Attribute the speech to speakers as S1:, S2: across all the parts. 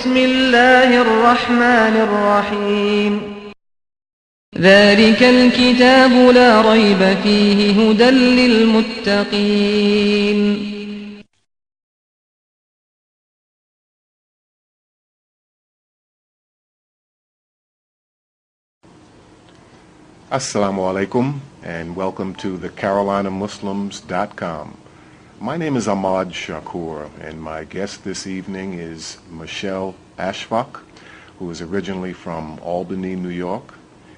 S1: بسم الله الرحمن الرحيم ذلك الكتاب لا ريب فيه هدى للمتقين.
S2: Assalamu alaikum and welcome to the CarolinaMuslims.com. My name is Ahmad Shakur and my guest this evening is Michelle Ashfaq, who is originally from Albany, New York.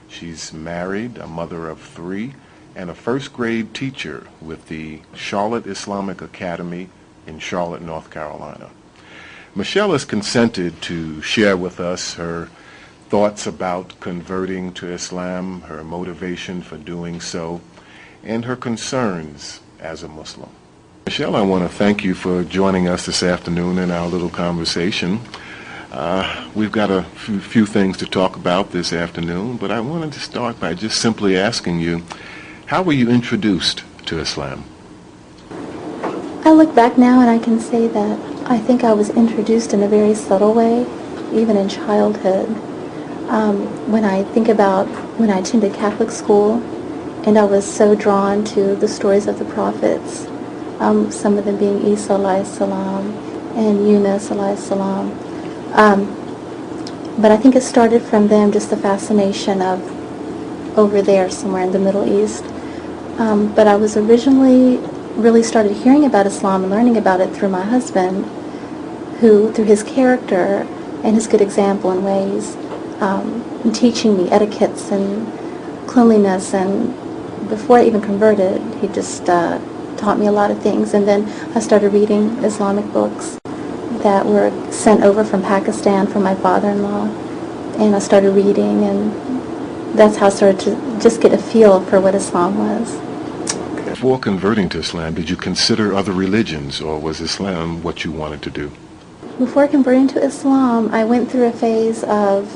S2: She's married, a mother of 3, and a first grade teacher with the Charlotte Islamic Academy in Charlotte, North Carolina. Michelle has consented to share with us her thoughts about converting to Islam, her motivation for doing so, and her concerns as a Muslim. Michelle, I want to thank you for joining us this afternoon in our little conversation. We've got a few things to talk about this afternoon, but I wanted to start by just simply asking you, how were you introduced to Islam?
S3: I look back now and I can say that I think I was introduced in a very subtle way, even in childhood. When I think about when I attended Catholic school and I was so drawn to the stories of the prophets, some of them being Isa alayhi salam and Yunus alayhi salam. But I think it started from them, just the fascination of over there somewhere in the Middle East. But I was originally really started hearing about Islam and learning about it through my husband, who, through his character and his good example in ways, teaching me etiquettes and cleanliness, and before I even converted, he just taught me a lot of things. And then I started reading Islamic books that were sent over from Pakistan from my father-in-law, and I started reading, and that's how I started to just get a feel for what Islam was.
S2: Before converting to Islam, did you consider other religions, or was Islam what you wanted to do?
S3: Before converting to Islam, I went through a phase of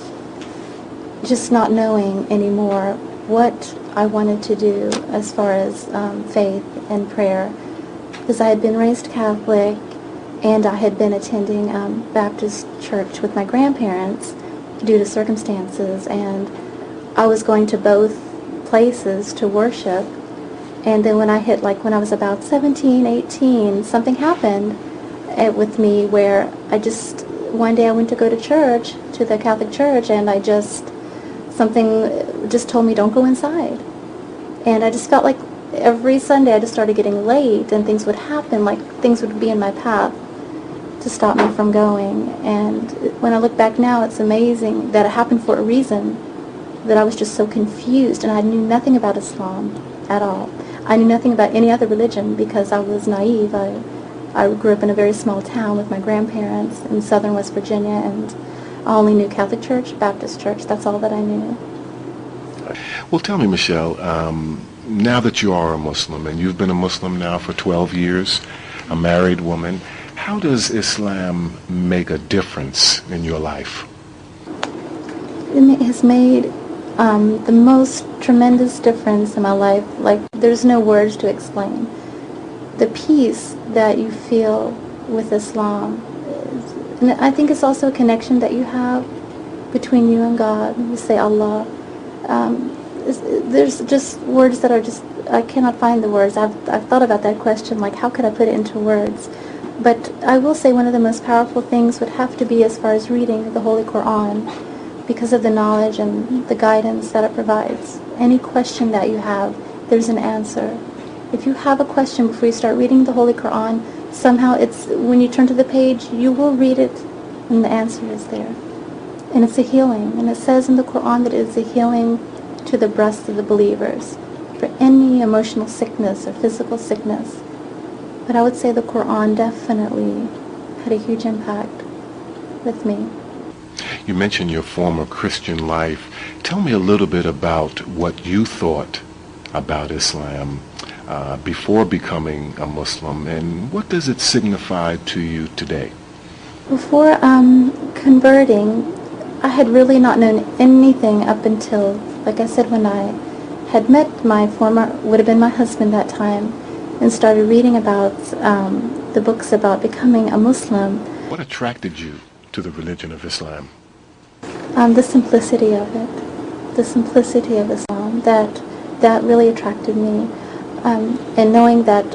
S3: just not knowing anymore what I wanted to do as far as faith and prayer, because I had been raised Catholic and I had been attending Baptist church with my grandparents due to circumstances, and I was going to both places to worship. And then when I was about 17, 18, something happened with me where one day I went to go to church, to the Catholic church, and something just told me, don't go inside. And I just felt like every Sunday I just started getting late and things would happen, like things would be in my path to stop me from going. And when I look back now, it's amazing that it happened for a reason, that I was just so confused, and I knew nothing about Islam at all. I knew nothing about any other religion because I was naive. I grew up in a very small town with my grandparents in southern West Virginia, and I only knew Catholic Church, Baptist Church. That's all that I knew.
S2: Well, tell me, Michelle, now that you are a Muslim, and you've been a Muslim now for 12 years, a married woman, how does Islam make a difference in your life?
S3: It has made the most tremendous difference in my life. Like, there's no words to explain. The peace that you feel with Islam, and I think it's also a connection that you have between you and God. You say Allah. There's just words that are just, I cannot find the words. I've thought about that question, like how could I put it into words? But I will say one of the most powerful things would have to be as far as reading the Holy Quran, because of the knowledge and the guidance that it provides. Any question that you have, there's an answer. If you have a question before you start reading the Holy Quran, somehow when you turn to the page, you will read it and the answer is there. And it's a healing. And it says in the Quran that it is a healing to the breast of the believers for any emotional sickness or physical sickness. But I would say the Quran definitely had a huge impact with me.
S2: You mentioned your former Christian life. Tell me a little bit about what you thought about Islam before becoming a Muslim, and what does it signify to you today?
S3: Before converting, I had really not known anything up until, like I said, when I had met my would have been my husband that time, and started reading about the books about becoming a Muslim.
S2: What attracted you to the religion of Islam?
S3: The simplicity of it, the simplicity of Islam, that really attracted me. And knowing that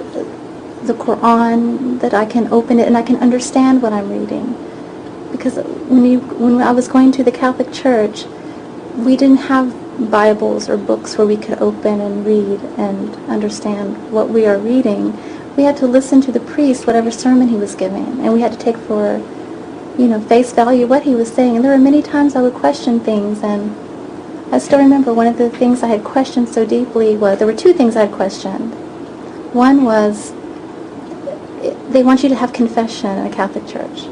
S3: the Quran, that I can open it and I can understand what I'm reading. Because when I was going to the Catholic Church, we didn't have Bibles or books where we could open and read and understand what we are reading. We had to listen to the priest, whatever sermon he was giving, and we had to take for, face value what he was saying. And there were many times I would question things, and I still remember one of the things I had questioned so deeply was, there were two things I had questioned. One was, they want you to have confession in a Catholic church.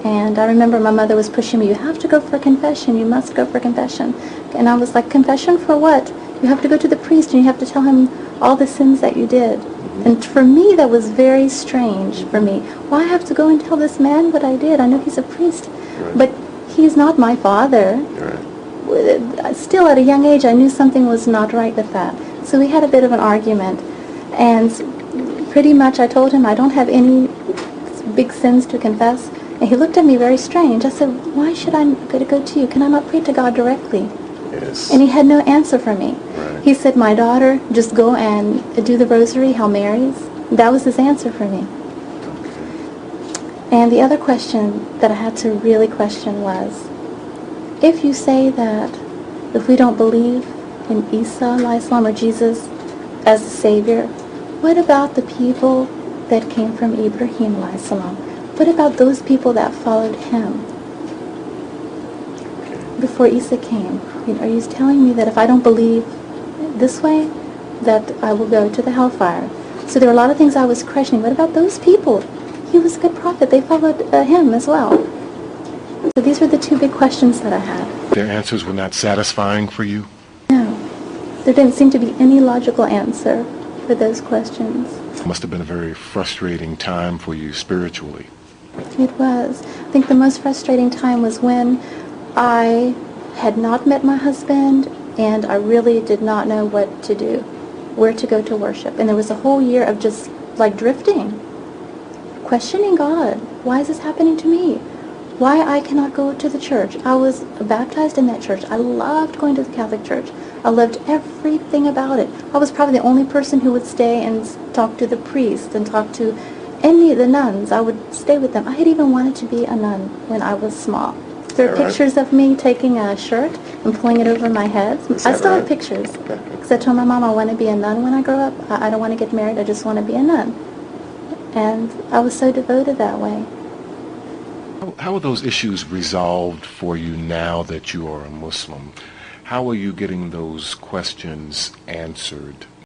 S3: And I remember my mother was pushing me, you have to go for confession, you must go for confession. And I was like, confession for what? You have to go to the priest and you have to tell him all the sins that you did. And for me, that was very strange for me. Why have to go and tell this man what I did? I know he's a priest, but he's not my father. Still at a young age, I knew something was not right with that. So we had a bit of an argument. And pretty much I told him I don't have any big sins to confess. And he looked at me very strange. I said, why should I go to you? Can I not pray to God directly?
S2: Yes.
S3: And he had no answer for me.
S2: Right.
S3: He said, my daughter, just go and do the rosary, Hail Marys. That was his answer for me. And the other question that I had to really question was, if you say that if we don't believe in Isa Islam or Jesus as the Savior, what about the people that came from Ibrahim Islam? What about those people that followed him before Isa came? Are you telling me that if I don't believe this way, that I will go to the hellfire? So there were a lot of things I was questioning. What about those people? He was a good prophet. They followed him as well. So these were the two big questions that I had.
S2: Their answers were not satisfying for you?
S3: No. There didn't seem to be any logical answer for those questions.
S2: It must have been a very frustrating time for you spiritually.
S3: It was. I think the most frustrating time was when I had not met my husband and I really did not know what to do, where to go to worship. And there was a whole year of just like drifting, questioning God. Why is this happening to me? Why I cannot go to the church? I was baptized in that church. I loved going to the Catholic Church. I loved everything about it. I was probably the only person who would stay and talk to the priest and talk to any of the nuns. I would stay with them. I had even wanted to be a nun when I was small. There are pictures of me taking a shirt and pulling it over my head. I still have pictures. Because I told my mom I want to be a nun when I grow up. I don't want to get married. I just want to be a nun. And I was so devoted that way.
S2: How are those issues resolved for you now that you are a Muslim? How are you getting those questions answered?